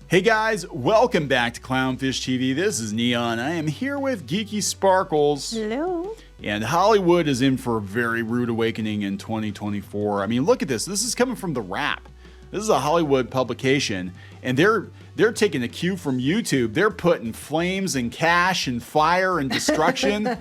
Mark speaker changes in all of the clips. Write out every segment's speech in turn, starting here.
Speaker 1: Hey guys, welcome back to Clownfish TV. This is Neon. I am here with Geeky Sparkles.
Speaker 2: Hello.
Speaker 1: And Hollywood is in for a very rude awakening in 2024. I mean, look at this. This is coming from The Wrap. This is a Hollywood publication, and they're taking a cue from YouTube. They're putting flames and cash and fire and destruction.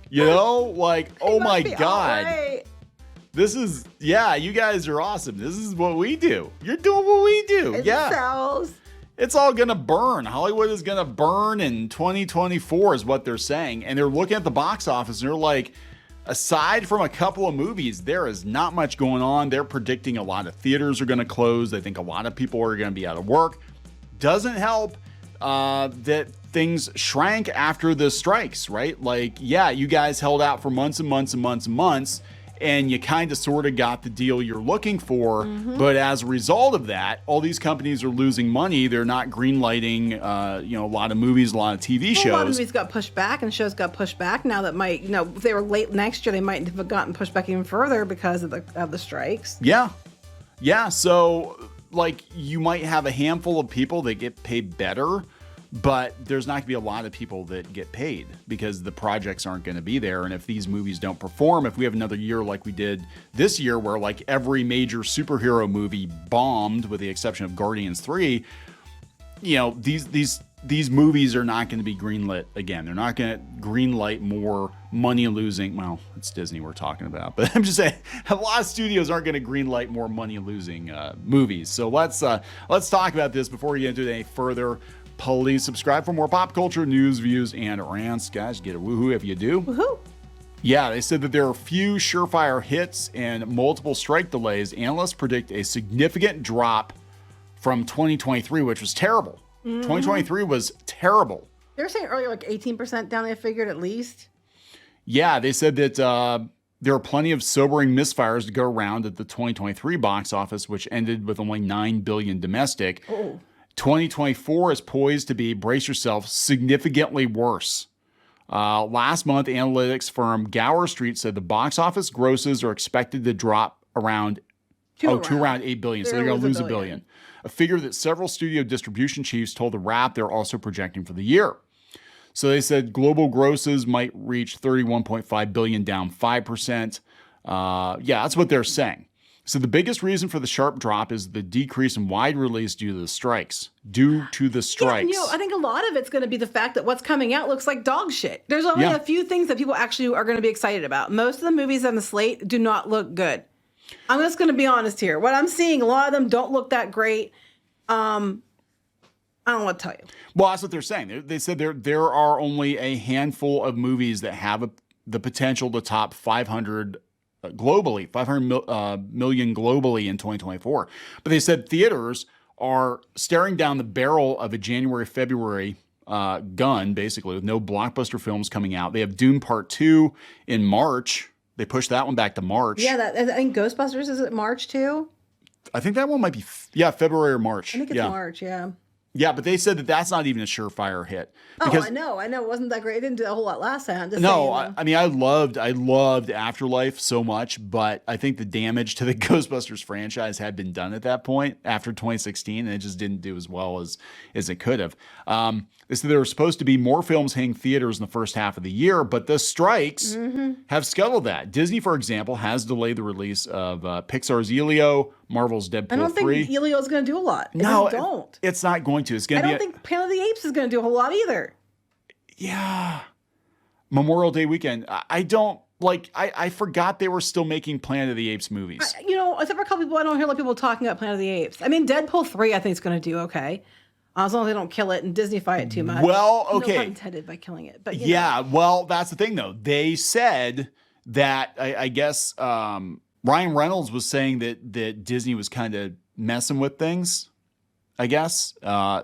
Speaker 1: You know, like, oh my God.
Speaker 2: Right.
Speaker 1: This is, yeah, you guys are awesome. This is what we do. You're doing what we do.
Speaker 2: It
Speaker 1: yeah.
Speaker 2: sells.
Speaker 1: It's all going to burn. Hollywood is going to burn in 2024 is what they're saying. And they're looking at the box office and they're like, aside from a couple of movies, there is not much going on. They're predicting a lot of theaters are going to close. They think a lot of people are going to be out of work. Doesn't help that things shrank after the strikes, right? Like, yeah, you guys held out for months and months and months and months, and you kind of sort of got the deal you're looking for. But as a result of that, all these companies are losing money. They're not greenlighting, a lot of movies, a lot of TV shows.
Speaker 2: A lot of movies got pushed back and shows got pushed back. Now that might, if they were late next year, they might have gotten pushed back even further because of the strikes.
Speaker 1: Yeah. Yeah. So like you might have a handful of people that get paid better, but there's not going to be a lot of people that get paid because the projects aren't going to be there. And if these movies don't perform, if we have another year like we did this year, where like every major superhero movie bombed with the exception of Guardians 3, these movies are not going to be greenlit again. They're not going to greenlight more money losing. Well, it's Disney we're talking about, but I'm just saying a lot of studios aren't going to greenlight more money losing movies. So let's talk about this before we get into it any further. Please subscribe for more pop culture news, views, and rants. Guys, get a woohoo if you do.
Speaker 2: Woohoo!
Speaker 1: Yeah, they said that there are few surefire hits and multiple strike delays. Analysts predict a significant drop from 2023, which was terrible. 2023 was terrible.
Speaker 2: They were saying earlier like 18% down, they figured at least.
Speaker 1: Yeah, they said that there are plenty of sobering misfires to go around at the 2023 box office, which ended with only $9 billion domestic.
Speaker 2: Oh.
Speaker 1: 2024 is poised to be, brace yourself, significantly worse. Last month, analytics firm Gower Street said the box office grosses are expected to drop to around $8 billion. So they're going to lose $1 billion. A figure that several studio distribution chiefs told The Wrap they're also projecting for the year. So they said global grosses might reach $31.5 billion, down 5%. That's what they're saying. So the biggest reason for the sharp drop is the decrease in wide release due to the strikes. Yeah,
Speaker 2: I think a lot of it's going to be the fact that what's coming out looks like dog shit. There's only a few things that people actually are going to be excited about. Most of the movies on the slate do not look good. I'm just going to be honest here. What I'm seeing, a lot of them don't look that great. I don't know what to tell you.
Speaker 1: Well, that's what they're saying. They said there are only a handful of movies that have the potential to top 500 globally, 500 million globally in 2024. But they said theaters are staring down the barrel of a January, February gun, basically, with no blockbuster films coming out. They have Dune Part 2 in March. They pushed that one back to March.
Speaker 2: Yeah, I think Ghostbusters is it March too?
Speaker 1: I think that one might be, February or March.
Speaker 2: I think it's March, yeah.
Speaker 1: Yeah, but they said that that's not even a surefire hit.
Speaker 2: Because, I know. It wasn't that great. It didn't do a whole lot last time.
Speaker 1: I loved Afterlife so much, but I think the damage to the Ghostbusters franchise had been done at that point after 2016, and it just didn't do as well as it could have. They said there were supposed to be more films hitting theaters in the first half of the year, but the strikes have scuttled that. Disney, for example, has delayed the release of Pixar's Elio, Marvel's Deadpool 3.
Speaker 2: I don't think Elio is going to do a lot.
Speaker 1: It's not going to. It's going to be.
Speaker 2: I don't think Planet of the Apes is going to do a whole lot either.
Speaker 1: Yeah. Memorial Day weekend. I forgot they were still making Planet of the Apes movies.
Speaker 2: Except for a couple people, I don't hear a lot of people talking about Planet of the Apes. I mean, Deadpool 3, I think is going to do okay. As long as they don't kill it and Disney-fy it too much.
Speaker 1: Well, okay.
Speaker 2: No pun intended by killing it. But
Speaker 1: well, that's the thing, though. They said that, I guess, Ryan Reynolds was saying that Disney was kind of messing with things, I guess.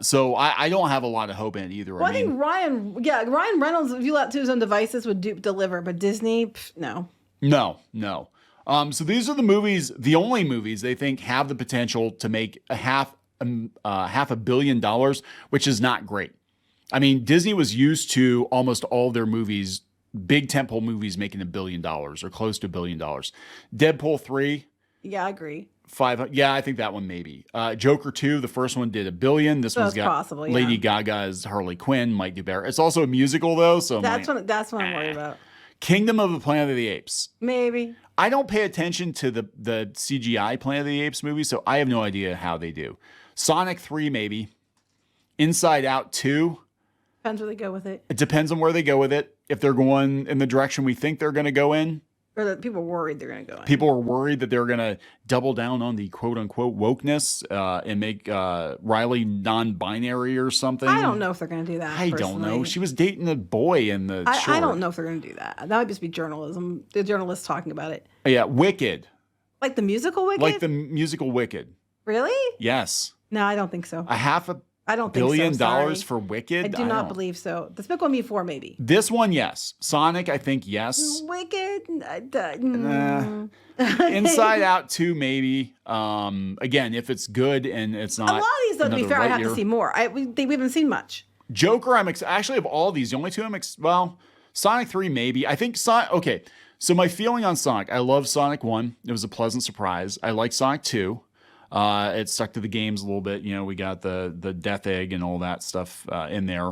Speaker 1: So I don't have a lot of hope in it either.
Speaker 2: Well, I think Ryan Reynolds, if you let to his own devices, would deliver. But Disney, no.
Speaker 1: No. So these are the only movies they think have the potential to make $500 million, which is not great. I mean, Disney was used to almost all of their movies, big tentpole movies, making $1 billion or close to $1 billion. Deadpool 3,
Speaker 2: Yeah, I agree.
Speaker 1: 500. Yeah, I think that one maybe. Joker 2, the first one did $1 billion. This one's got
Speaker 2: possible, yeah.
Speaker 1: Lady Gaga as Harley Quinn, might do better. It's also a musical though, so
Speaker 2: That's what I'm worried about.
Speaker 1: Kingdom of the Planet of the Apes.
Speaker 2: Maybe.
Speaker 1: I don't pay attention to the CGI Planet of the Apes movie, so I have no idea how they do. Sonic 3 maybe. Inside Out 2.
Speaker 2: Depends where they go with it.
Speaker 1: It depends on where they go with it. If they're going in the direction we think they're going to go in.
Speaker 2: Or that people are worried they're going to go in.
Speaker 1: People are worried that they're going to double down on the quote-unquote wokeness and make Riley non-binary or something.
Speaker 2: I don't know if they're going to do that.
Speaker 1: I don't know. She was dating a boy in the short.
Speaker 2: I don't know if they're going to do that. That would just be journalism. The journalists talking about it.
Speaker 1: Yeah, Wicked.
Speaker 2: Like the musical Wicked?
Speaker 1: Like the musical Wicked.
Speaker 2: Really?
Speaker 1: Yes.
Speaker 2: No, I don't think so.
Speaker 1: I don't think $1 billion
Speaker 2: sorry.
Speaker 1: for Wicked?
Speaker 2: I do not believe so. Despicable Me 4, maybe.
Speaker 1: This one, yes. Sonic, I think, yes.
Speaker 2: Wicked?
Speaker 1: Inside Out 2, maybe. Again, if it's good and it's not.
Speaker 2: A lot of these, though, to be fair, I have to see more. We haven't seen much.
Speaker 1: Joker, actually, of all these, the only two Sonic 3, maybe. I think Sonic. Okay, so my feeling on Sonic, I love Sonic 1. It was a pleasant surprise. I like Sonic 2. It stuck to the games a little bit. You know, we got the Death Egg and all that stuff in there,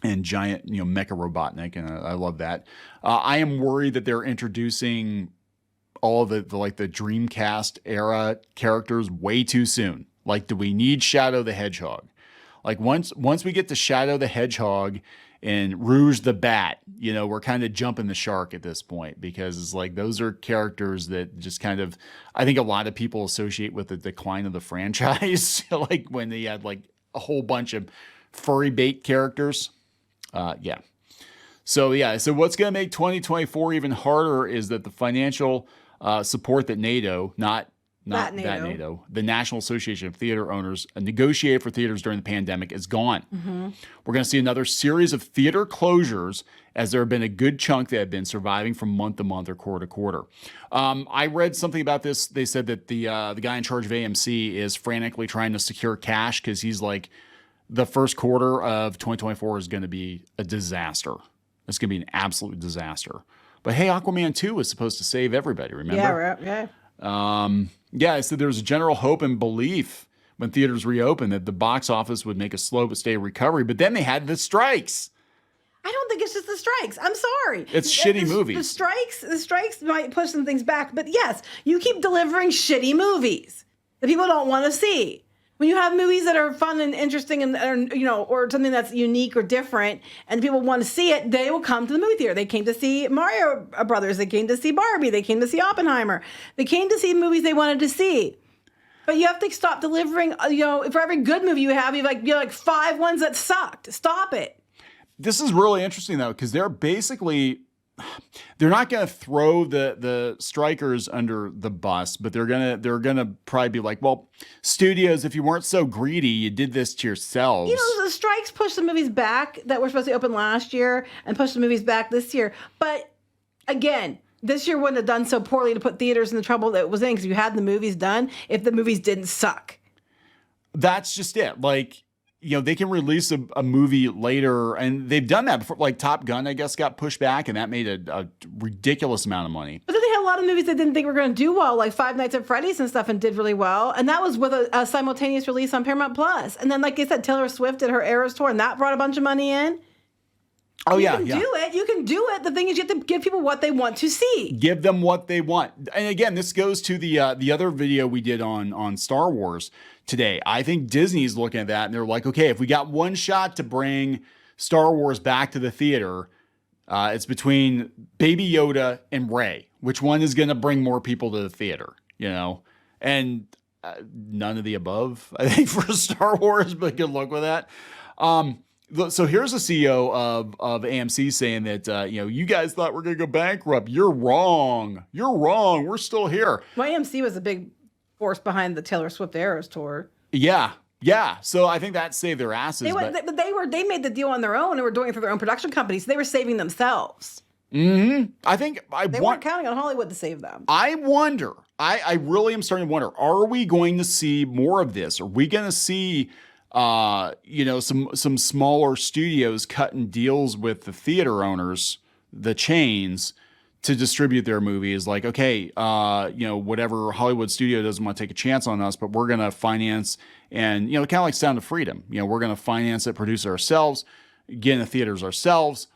Speaker 1: and giant, Mecha Robotnik, and I love that. I am worried that they're introducing all the Dreamcast era characters way too soon. Like, do we need Shadow the Hedgehog? Like once we get to Shadow the Hedgehog and Rouge the Bat, we're kind of jumping the shark at this point, because it's like those are characters that just kind of, I think a lot of people associate with the decline of the franchise, like when they had like a whole bunch of furry bait characters. So what's going to make 2024 even harder is that the financial support that NATO, not NATO, the National Association of Theater Owners, negotiated for theaters during the pandemic, is gone. Mm-hmm. We're going to see another series of theater closures, as there have been a good chunk that have been surviving from month to month or quarter to quarter. I read something about this. They said that the guy in charge of AMC is frantically trying to secure cash, because he's like, the first quarter of 2024 is going to be a disaster. It's going to be an absolute disaster. But hey, Aquaman 2 was supposed to save everybody, remember?
Speaker 2: Yeah, right.
Speaker 1: Yeah. So there's a general hope and belief when theaters reopened that the box office would make a slow but steady recovery. But then they had the strikes.
Speaker 2: I don't think it's just the strikes. I'm sorry.
Speaker 1: It's shitty movies.
Speaker 2: The strikes might push some things back. But yes, you keep delivering shitty movies that people don't want to see. When you have movies that are fun and interesting and or something that's unique or different, and people want to see it, they will come to the movie theater. They came to see Mario Brothers. They came to see Barbie. They came to see Oppenheimer. They came to see movies they wanted to see. But you have to stop delivering. For every good movie you have, you have like 5 ones that sucked. Stop it.
Speaker 1: This is really interesting though, because they're not going to throw the strikers under the bus, but they're gonna probably be like, well, studios, if you weren't so greedy, you did this to yourselves.
Speaker 2: The strikes pushed the movies back that were supposed to open last year and pushed the movies back this year. But again, this year wouldn't have done so poorly to put theaters in the trouble that it was in, because you had the movies done if the movies didn't suck.
Speaker 1: That's just it. Like, they can release a movie later, and they've done that before. Like Top Gun, I guess, got pushed back, and that made a ridiculous amount of money.
Speaker 2: But then they had a lot of movies that didn't think were going to do well, like Five Nights at Freddy's and stuff, and did really well. And that was with a simultaneous release on Paramount Plus. And then, like I said, Taylor Swift did her Eras tour, and that brought a bunch of money in.
Speaker 1: Oh,
Speaker 2: you can do it. The thing is, you have to give people what they want to see.
Speaker 1: Give them what they want. And again, this goes to the other video we did on Star Wars today. I think Disney's looking at that, and they're like, okay, if we got one shot to bring Star Wars back to the theater, it's between Baby Yoda and Rey. Which one is going to bring more people to the theater? And none of the above, I think, for Star Wars, but good luck with that. So here's the CEO of AMC saying that, you guys thought we're going to go bankrupt. You're wrong. We're still here.
Speaker 2: Well, AMC was a big force behind the Taylor Swift Eras tour.
Speaker 1: Yeah. So I think that saved their asses.
Speaker 2: They made the deal on their own and were doing it through their own production companies. So they were saving themselves.
Speaker 1: Mm-hmm. I think
Speaker 2: they weren't counting on Hollywood to save them.
Speaker 1: I wonder. I really am starting to wonder, are we going to see more of this? Are we going to see some smaller studios cutting deals with the theater owners, the chains, to distribute their movies. Like, okay, whatever Hollywood studio doesn't want to take a chance on us, but we're going to finance and, kind of like Sound of Freedom. We're going to finance it, produce it ourselves, get in the theaters ourselves,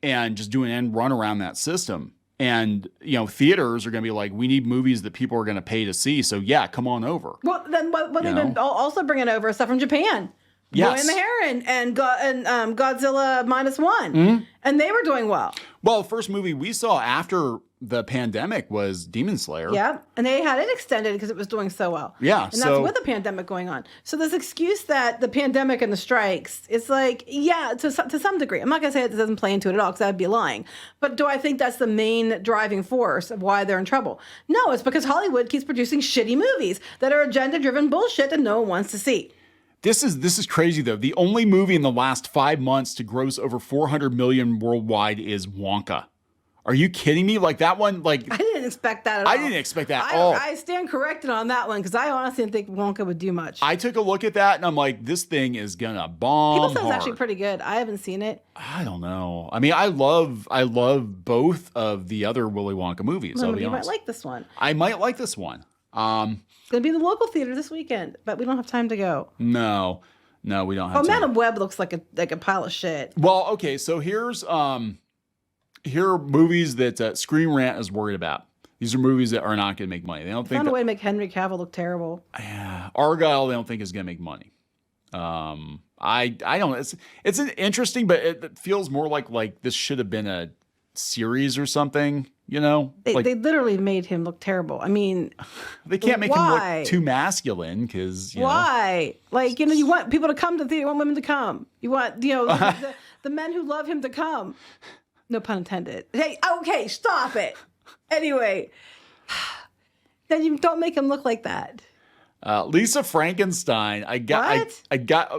Speaker 1: and just do an end run around that system. And, theaters are going to be like, we need movies that people are going to pay to see. So, yeah, come on over.
Speaker 2: Well, then what they've been also bringing over stuff from Japan.
Speaker 1: Yes.
Speaker 2: Boy and the Heron and Godzilla -1. And they were doing well.
Speaker 1: Well, the first movie we saw after the pandemic was Demon Slayer.
Speaker 2: Yeah. And they had it extended because it was doing so well.
Speaker 1: Yeah.
Speaker 2: And that's with the pandemic going on. So this excuse that the pandemic and the strikes, it's like, yeah, to some degree. I'm not going to say it doesn't play into it at all because that'd be lying. But do I think that's the main driving force of why they're in trouble? No, it's because Hollywood keeps producing shitty movies that are agenda-driven bullshit that no one wants to see.
Speaker 1: This is crazy, though. The only movie in the last 5 months to gross over 400 million worldwide is Wonka. Are you kidding me? Like that one, like
Speaker 2: I didn't expect that at all.
Speaker 1: I didn't expect that at all.
Speaker 2: I stand corrected on that one because I honestly didn't think Wonka would do much.
Speaker 1: I took a look at that and I'm like, this thing is gonna bomb.
Speaker 2: People say it's actually pretty good. I haven't seen it.
Speaker 1: I don't know. I mean, I love both of the other Willy Wonka movies.
Speaker 2: You might like this one.
Speaker 1: I might like this one.
Speaker 2: It's gonna be in the local theater this weekend, but we don't have time to go.
Speaker 1: No, we don't have time.
Speaker 2: Madam Web looks like a pile of shit.
Speaker 1: Well, okay, so here are movies that Screen Rant is worried about. These are movies that are not going to make money. They don't think
Speaker 2: found a way to make Henry Cavill look terrible.
Speaker 1: Yeah, Argyle, they don't think is going to make money. I don't. It's an interesting, but it feels more like this should have been a series or something.
Speaker 2: They literally made him look terrible. I mean,
Speaker 1: they can't make him look too masculine because
Speaker 2: why? Like you want people to come to the theater. You want women to come. You want the men who love him to come. No pun intended. Hey, okay, stop it. Anyway, then you don't make him look like that.
Speaker 1: Lisa Frankenstein. I got.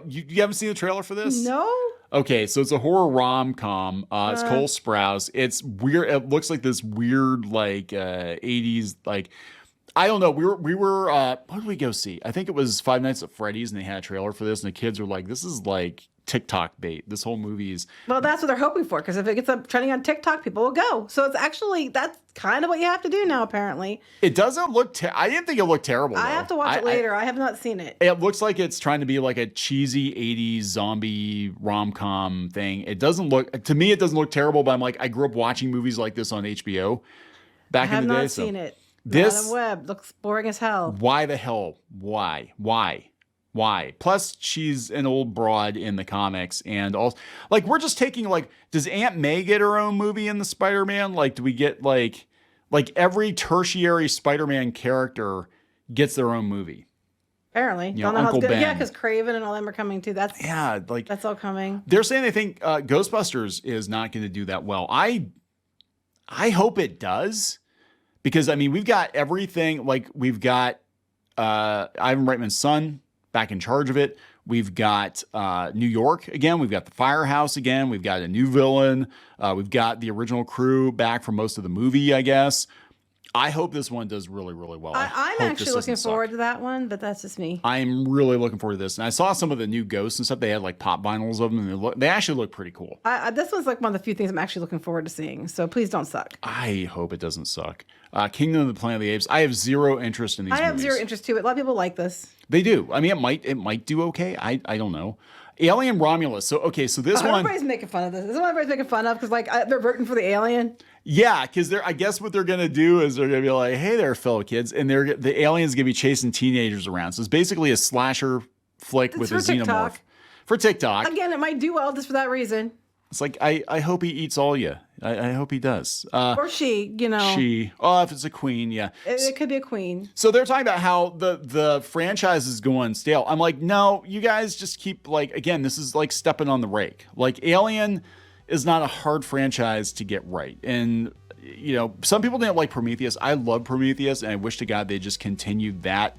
Speaker 1: You haven't seen the trailer for this?
Speaker 2: No.
Speaker 1: Okay, so it's a horror rom-com. It's Cole Sprouse. It's weird. It looks like this weird 80s I don't know. We were what did we go see? I think it was Five Nights at Freddy's, and they had a trailer for this, and the kids were like, "This is like TikTok bait. This whole movie's."
Speaker 2: Well, that's what they're hoping for, because if it gets up trending on TikTok, people will go. So it's actually that's kind of what you have to do now. Apparently,
Speaker 1: it doesn't look. I didn't think it looked terrible.
Speaker 2: I have to watch it later. I have not seen it.
Speaker 1: It looks like it's trying to be like a cheesy '80s zombie rom-com thing. It doesn't look to me. It doesn't look terrible. But I'm like, I grew up watching movies like this on HBO back in the day.
Speaker 2: I have not seen it.
Speaker 1: This
Speaker 2: Madam Web looks boring as hell.
Speaker 1: Why the hell? Why? Plus, she's an old broad in the comics, and also, we're just taking does Aunt May get her own movie in the Spider-Man? Do we get like every tertiary Spider-Man character gets their own movie?
Speaker 2: Apparently, don't know how it's good. Yeah, because Craven and all them are coming too. That's all coming.
Speaker 1: They're saying they think Ghostbusters is not going to do that well. I hope it does. Because, I mean, we've got everything. We've got Ivan Reitman's son back in charge of it. We've got New York again. We've got the Firehouse again. We've got a new villain. We've got the original crew back for most of the movie, I guess. I hope this one does really, really well.
Speaker 2: I'm actually looking forward to that one, but that's just me.
Speaker 1: I'm really looking forward to this. And I saw some of the new ghosts and stuff. They had pop vinyls of them, and they actually look pretty cool.
Speaker 2: This one's one of the few things I'm actually looking forward to seeing. So please don't suck.
Speaker 1: I hope it doesn't suck. Kingdom of the Planet of the Apes. I have zero interest in these movies.
Speaker 2: I have zero interest too. A lot of people like this.
Speaker 1: They do. I mean, it might do okay. I don't know. Alien Romulus. So this one.
Speaker 2: Everybody's making fun of this. This is what everybody's making fun of because they're rooting for the alien.
Speaker 1: Yeah, because I guess what they're gonna do is they're gonna be like, "Hey there, fellow kids," and the alien's gonna be chasing teenagers around. So it's basically a slasher flick with a xenomorph for TikTok.
Speaker 2: Again, it might do well just for that reason.
Speaker 1: It's I hope he eats all you. I hope he does.
Speaker 2: Or she,
Speaker 1: She. Oh, if it's a queen, yeah.
Speaker 2: It could be a queen.
Speaker 1: So they're talking about how the franchise is going stale. I'm like, no, you guys just keep again, this is stepping on the rake. Alien is not a hard franchise to get right. And, some people didn't like Prometheus. I love Prometheus, and I wish to God they just continued that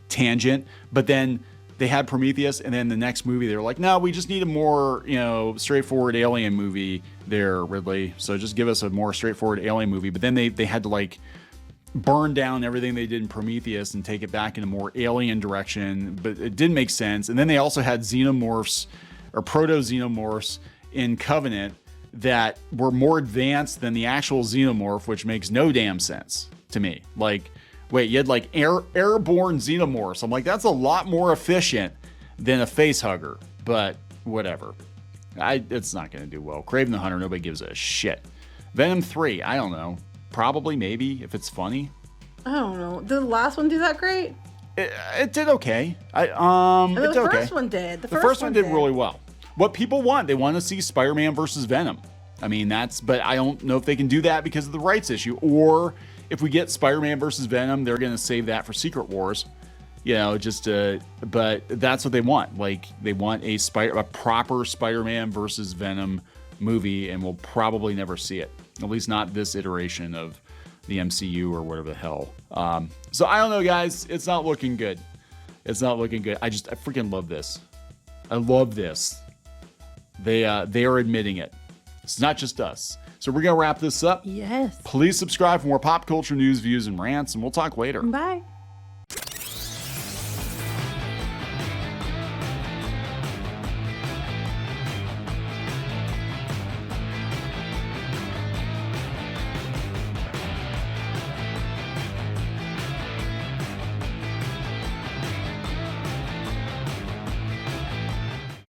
Speaker 1: tangent. But then they had Prometheus, and then the next movie they were like, no, we just need a more, straightforward alien movie there, Ridley. So just give us a more straightforward alien movie. But then they had to burn down everything they did in Prometheus and take it back in a more alien direction. But it didn't make sense. And then they also had xenomorphs or proto-xenomorphs in Covenant that were more advanced than the actual xenomorph, which makes no damn sense to me. Like, wait, you had like airborne xenomorphs. I'm like, that's a lot more efficient than a face hugger, but whatever. It's not going to do well. Kraven the Hunter, nobody gives a shit. Venom 3, I don't know. Probably, maybe, if it's funny.
Speaker 2: I don't know. Did the last one do that great?
Speaker 1: It did okay.
Speaker 2: The first one did.
Speaker 1: The first one did really well. What people want, they want to see Spider-Man versus Venom. I mean, but I don't know if they can do that because of the rights issue, or if we get Spider-Man versus Venom, they're going to save that for Secret Wars. You know, but that's what they want. Like, they want a proper Spider-Man versus Venom movie, and we'll probably never see it. At least not this iteration of the MCU or whatever the hell. So I don't know, guys. It's not looking good. It's not looking good. I freaking love this. I love this. They are admitting it. It's not just us. So we're going to wrap this up.
Speaker 2: Yes.
Speaker 1: Please subscribe for more pop culture news, views, and rants, and we'll talk later.
Speaker 2: Bye.